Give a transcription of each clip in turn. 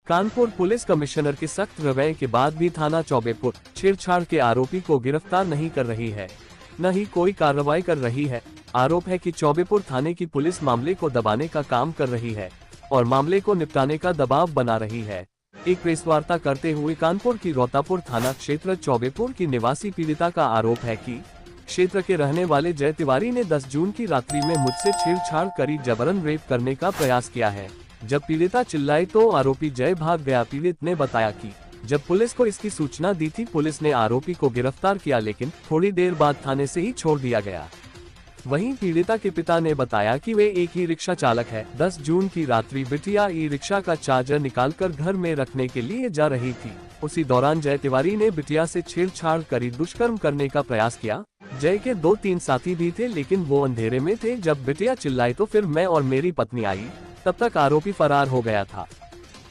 Kanpur police commissioner के सख्त रवैये के बाद भी थाना चौबेपुर छेड़छाड़ के आरोपी को गिरफ्तार नहीं कर रही है, न ही कोई कार्रवाई कर रही है। आरोप है कि चौबेपुर थाने की पुलिस मामले को दबाने का काम कर रही है और मामले को निपटाने का दबाव बना रही है। एक प्रेस वार्ता करते हुए कानपुर की रोतापुर थाना क्षेत्र चौबेपुर की निवासी पीड़िता का आरोप है कि क्षेत्र के रहने वाले जय तिवारी ने 10 जून की रात्रि में मुझसे छेड़छाड़ करी, जबरन रेप करने का प्रयास किया है। जब पीड़िता चिल्लाई तो आरोपी जय भाग गया। पीड़ित ने बताया कि जब पुलिस को इसकी सूचना दी थी, पुलिस ने आरोपी को गिरफ्तार किया, लेकिन थोड़ी देर बाद थाने से ही छोड़ दिया गया। वहीं पीड़िता के पिता ने बताया कि वे एक ही रिक्शा चालक है। 10 जून की रात्रि बिटिया ई रिक्शा का चार्जर निकालकर घर में रखने के लिए जा रही थी। उसी दौरान जय तिवारी ने बिटिया से छेड़छाड़ करी, दुष्कर्म करने का प्रयास किया। जय के 2-3 साथी भी थे, लेकिन वो अंधेरे में थे। जब बिटिया चिल्लाई तो फिर मैं और मेरी पत्नी आई, तब तक आरोपी फरार हो गया था।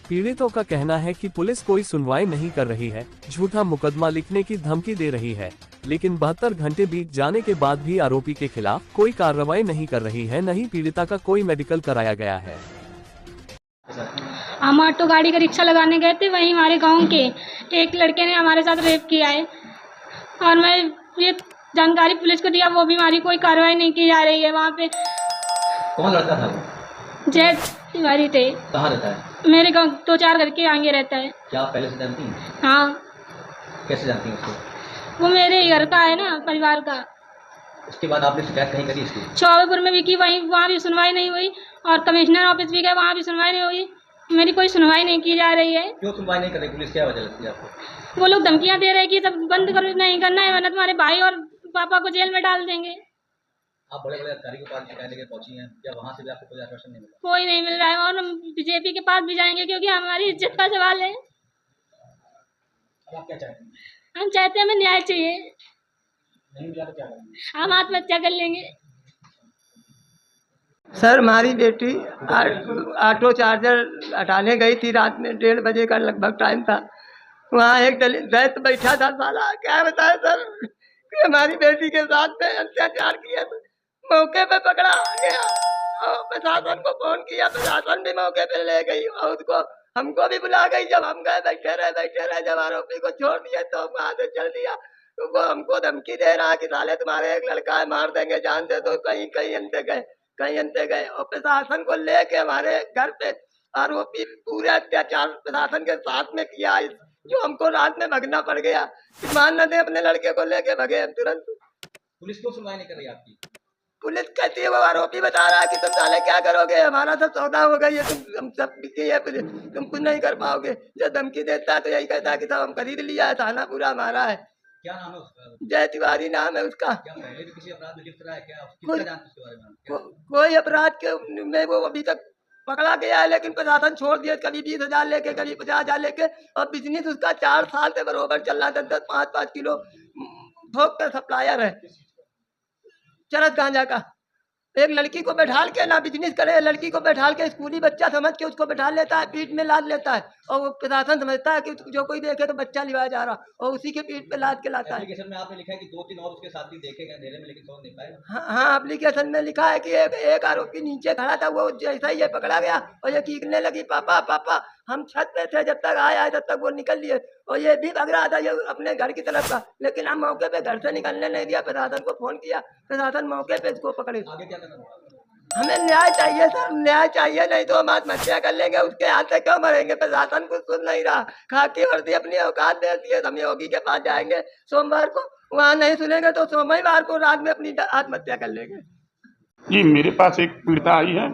पीड़ितों का कहना है कि पुलिस कोई सुनवाई नहीं कर रही है, झूठा मुकदमा लिखने की धमकी दे रही है, लेकिन 72 घंटे बीत जाने के बाद भी आरोपी के खिलाफ कोई कार्रवाई नहीं कर रही है, न ही पीड़िता का कोई मेडिकल कराया गया है। हम ऑटो गाड़ी का रिक्शा लगाने गए थे, वहीं हमारे गांव के एक लड़के ने हमारे साथ रेप किया है और मैं ये जानकारी पुलिस को दिया, वो भी हमारी कोई कार्रवाई नहीं की जा रही है। वहाँ पे कौन लड़का था वो? जय तिवारी थे। कहाँ रहता है? मेरे गांव 2-4 घर के आगे रहता है। क्या आप पहले से जानती हैं? हाँ। कैसे जानती हैं उसको? वो मेरे घर का है ना, परिवार का। उसके बाद आपने शिकायत कहीं करी इसकी? चौबेपुर में भी की, वहाँ भी सुनवाई नहीं हुई और कमिश्नर ऑफिस भी गए, वहाँ भी सुनवाई नहीं हुई। मेरी कोई सुनवाई नहीं की जा रही है। क्यों सुनवाई नहीं कर रही पुलिस? क्या वजह लगती है आपको? वो लोग धमकियाँ दे रहे हैं कि सब बंद कर, नहीं करना है वरना तुम्हारे भाई और पापा को जेल में डाल देंगे। आप बड़े बड़े अधिकारी के पास शिकायत लेकर पहुंची हैं, या वहाँ से भी आपको कोई आश्वासन नहीं मिला? कोई नहीं मिल रहा है और हम बीजेपी के पास भी जाएंगे, क्योंकि हमारी इज्जत का सवाल है। अब आप क्या चाहते हैं? हम चाहते हैं हमें न्याय चाहिए। नहीं मिला तो क्या करेंगे? हम आत्महत्या कर लेंगे। सर, हमारी बेटी ऑटो चार्जर हटाने गई थी, रात में 1:30 बजे का लगभग टाइम था। वहाँ एक दलित बैठा था, साला क्या बताया सर कि हमारी बेटी के साथ में अत्याचार किया। मौके पे पकड़ा गया और प्रशासन को फोन किया, प्रशासन भी मौके पे ले गई और उसको हमको भी बुला गई। जब हम गए, बैठे रहे, जब आरोपी को छोड़ दिया तो वहाँ से चल दिया। तो वो हमको धमकी दे रहा कि साले तुम्हारे एक लड़का है, मार देंगे, जान दे दो। कहीं अंते गए और प्रशासन को लेके हमारे घर पे आरोपी पूरे अत्याचार प्रशासन के साथ में किया, जो हमको रात में भगना पड़ गया। मान न दे, अपने लड़के को लेके भगे हम तुरंत। पुलिस क्यों सुनवाई नहीं कर रही आपकी? पुलिस कहती है, वो आरोपी बता रहा है कि तुम साले क्या करोगे, हमारा सब सौदा हो गई है, तुम सब ये तुम कुछ नहीं कर पाओगे। जब धमकी देता है तो यही कहता है कि सब हम खरीद लिया है, थाना पूरा हमारा है। क्या नाम है उसका? जय तिवारी नाम है उसका। क्या पहले भी किसी अपराध में लिप्त रहा है क्या? कितना जानते उसके बारे में? कोई अपराध के में वो अभी तक पकड़ा गया है, लेकिन प्रशासन छोड़ दिया। कभी 20,000 लेके, कभी 50,000 लेके, और बिजनेस उसका 4 साल से बरोबर चल रहा है। 10-10, 5-5 किलो थोक का सप्लायर है चरस गांजा का। एक लड़की को बैठाल के ना बिजनेस करे, लड़की को बैठाल के स्कूली बच्चा समझ के उसको बैठा लेता है, पीठ में लाद लेता है, और वो प्रशासन समझता है कि जो कोई देखे तो बच्चा लिवाया जा रहा, और उसी के पीठ पे लाद के लाता है। एप्लीकेशन में आपने लिखा है कि 2-3 और उसके साथी देखे गए अंधेरे में, लेकिन समझ नहीं पाए। हाँ, एप्लीकेशन में लिखा है कि एक आरोपी नीचे खड़ा था, वो जैसा ही ये पकड़ा गया और ये चीखने लगी, पापा पापा। हम छत पे थे, जब तक आया तब तक वो निकल लिए, और ये भी भाग रहा था ये अपने घर की तरफ का, लेकिन हम मौके पे घर से निकलने नहीं दिया। प्रशासन को फोन किया, प्रशासन मौके पे इसको पकड़े। आगे क्या करना होगा? हमें न्याय चाहिए सर, न्याय चाहिए, नहीं तो हम आत्महत्या कर लेंगे। उसके हाथ से क्यों मरेंगे? प्रशासन कुछ सुन नहीं रहा। खाकी वर्दी अपनी औकात देती है। हम योगी के पास जाएंगे सोमवार को, वहाँ नहीं सुनेंगे तो सोमवार को रात में अपनी आत्महत्या कर लेंगे। जी, मेरे पास एक पीड़िता आई है,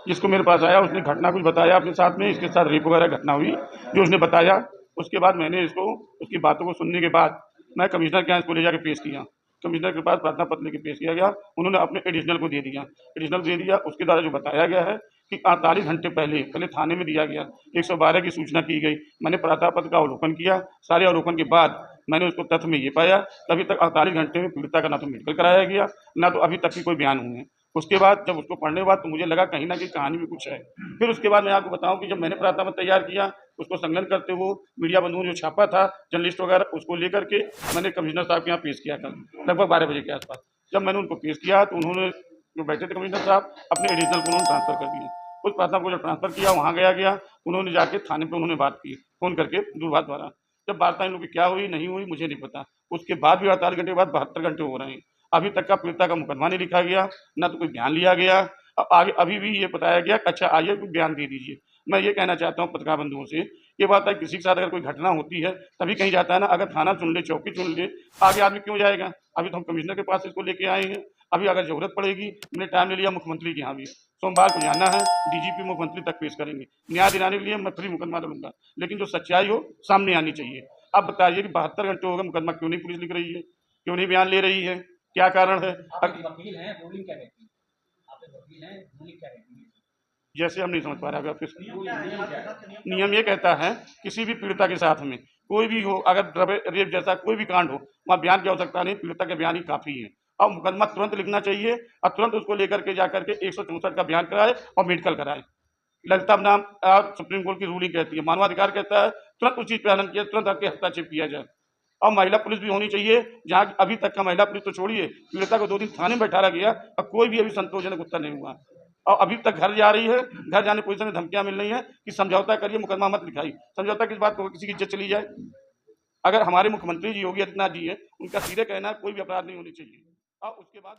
जिसको मेरे पास आया, उसने घटना कुछ बताया अपने साथ में, इसके साथ रेप वगैरह घटना हुई जो उसने बताया। उसके बाद मैंने इसको, उसकी बातों को सुनने के बाद मैं कमिश्नर के यहाँ इसको ले जाकर पेश किया। कमिश्नर के पास प्रार्थना पत्र लेकर पेश किया गया। उन्होंने अपने एडिशनल को दे दिया। उसके द्वारा जो बताया गया है कि 48 घंटे पहले थाने में दिया गया, 112 की सूचना की गई। मैंने प्रार्थना पत्र का अवलोकन किया। सारे अवलोकन के बाद मैंने उसको तथ्य में ये पाया, अभी तक 48 घंटे में पीड़िता का ना तो मेडिकल कराया गया, ना तो अभी तक की कोई बयान हुए हैं। उसके बाद जब उसको पढ़ने के बाद तो मुझे लगा कहीं ना कहीं कहानी में कुछ है। फिर उसके बाद मैं आपको बताऊं कि जब मैंने प्रार्थना पत्र तैयार किया, उसको संकलन करते हुए मीडिया बंधुओं ने जो छापा था, जर्नलिस्ट वगैरह, उसको लेकर के मैंने कमिश्नर साहब के यहाँ पेश किया कल लगभग 12 बजे के आसपास। जब मैंने उनको पेश किया तो उन्होंने, जो बैठे थे कमिश्नर साहब, अपने एडिशनल को उन्होंने ट्रांसफर कर दिया। उस प्रार्थना को जब ट्रांसफ़र किया वहाँ गया उन्होंने जाके थाने पे उन्होंने बात की फ़ोन करके दूरभाष द्वारा। जब वार्ता इन लोगों की क्या हुई नहीं हुई मुझे नहीं पता। उसके बाद भी 48 घंटे के बाद 72 घंटे हो रहे हैं, अभी तक का पीड़िता का मुकदमा नहीं लिखा गया, ना तो कोई बयान लिया गया। आगे अभी भी ये बताया गया कि अच्छा आइए कोई बयान दे दीजिए। मैं ये कहना चाहता हूँ पत्रकार बंधुओं से, ये बात है किसी के साथ अगर कोई घटना होती है तभी कहीं जाता है ना, अगर थाना चुन ले, चौकी चुन ले, आगे आदमी क्यों जाएगा? अभी तो हम कमिश्नर के पास इसको लेके आए हैं, अभी अगर ज़रूरत पड़ेगी हमने टाइम ले लिया मुख्यमंत्री के यहाँ भी, सोमवार को जाना है, डीजीपी मुख्यमंत्री तक पेश करेंगे। न्याय दिलाने के लिए मैं फिर मुकदमा लड़ूंगा, लेकिन जो सच्चाई हो सामने आनी चाहिए। अब बताइए कि 72 घंटे हो गए मुकदमा क्यों नहीं पुलिस लिख रही है, क्यों नहीं बयान ले रही है, क्या कारण है? आप एक वकील हैं, रूलिंग क्या कहती है? आप एक वकील हैं, रूलिंग क्या कहती है? जैसे हम नहीं समझ पा रहे हैं नियम ये कहता है किसी भी पीड़िता के साथ में कोई भी हो, अगर रेप जैसा कोई भी कांड हो, वहाँ बयान की आवश्यकता नहीं, पीड़िता के बयान ही काफ़ी है। और मुकदमा तुरंत लिखना चाहिए और तुरंत उसको लेकर के जाकर के 164 का बयान कराए और मेडिकल कराए। ललिता नाम सुप्रीम कोर्ट की रूलिंग कहती है, मानवाधिकार कहता है तुरंत उस चीज़ पर हनन किया, तुरंत आके हस्तक्षेप किया जाए। और महिला पुलिस भी होनी चाहिए, जहाँ अभी तक का महिला पुलिस तो छोड़िए, पीड़िता को 2 दिन थाने में बैठा गया और कोई भी अभी संतोषजनक उत्तर नहीं हुआ। और अभी तक घर जा रही है, घर जाने पुलिस ने धमकियां मिल रही हैं कि समझौता करिए, मुकदमा मत लिखाई। समझौता किस बात को, किसी की इज्जत चली जाए? अगर हमारे मुख्यमंत्री जी योगी आदित्यनाथ जी हैं, उनका सीधे कहना है कोई भी अपराध नहीं होनी चाहिए। और उसके बाद